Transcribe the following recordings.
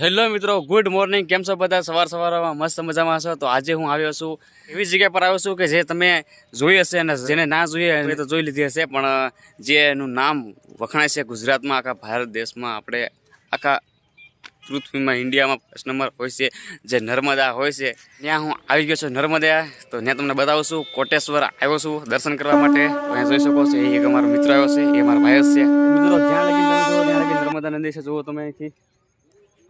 Hello મિત્રો, good morning. કેમ છો બધા? સવારમાં મસ્ત મજામાં છો? તો આજે હું આવ્યો છું એવી જગ્યા પર આવ્યો છું કે જે તમે જોઈ હશે અને જેને ના જોઈએ એ તો જોઈ લીધી હશે, પણ જે એનું નામ વખણાય છે ગુજરાતમાં, આખા ભારત દેશમાં, આપણે આખા પૃથ્વીમાં, ઇન્ડિયામાં ફર્સ્ટ નંબર હોય છે જે નર્મદા હોય છે. ત્યાં હું આવી ગયો છું નર્મદા. તો ત્યાં તમને બતાવું છું. કોટેશ્વર આવ્યો છું દર્શન કરવા માટે. તો અહીંયા જોઈ શકો છો એક અમારો મિત્ર આવ્યો છે, એ મારા ભાઈ છે. મિત્રો જ્યાં લગી તમે જુઓ ત્યાં લગી નર્મદા નદી છે. જુઓ તમે અહીંથી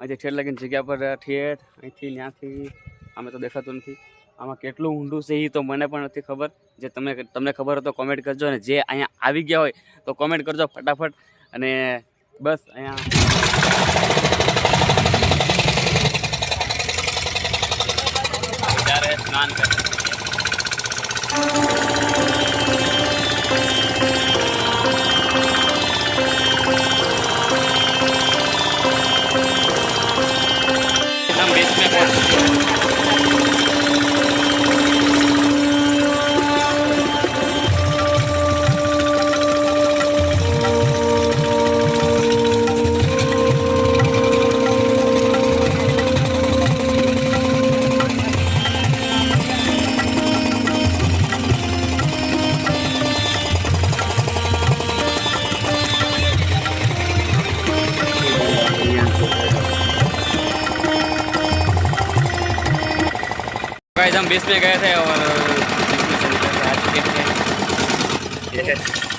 આજે ઠેર લગીને જગ્યા પર ઠેઠ અહીંથી ત્યાંથી અમે તો દેખાતું નથી. આમાં કેટલું ઊંડું છે એ તો મને પણ નથી ખબર. જે તમને ખબર હોય તો કોમેન્ટ કરજો, અને જે અહીંયા આવી ગયા હોય તો કોમેન્ટ કરજો ફટાફટ. અને બસ અહીંયા ત્યારે સ્નાન કરે. हम बीच में गए थे और बीच में चले गए थे।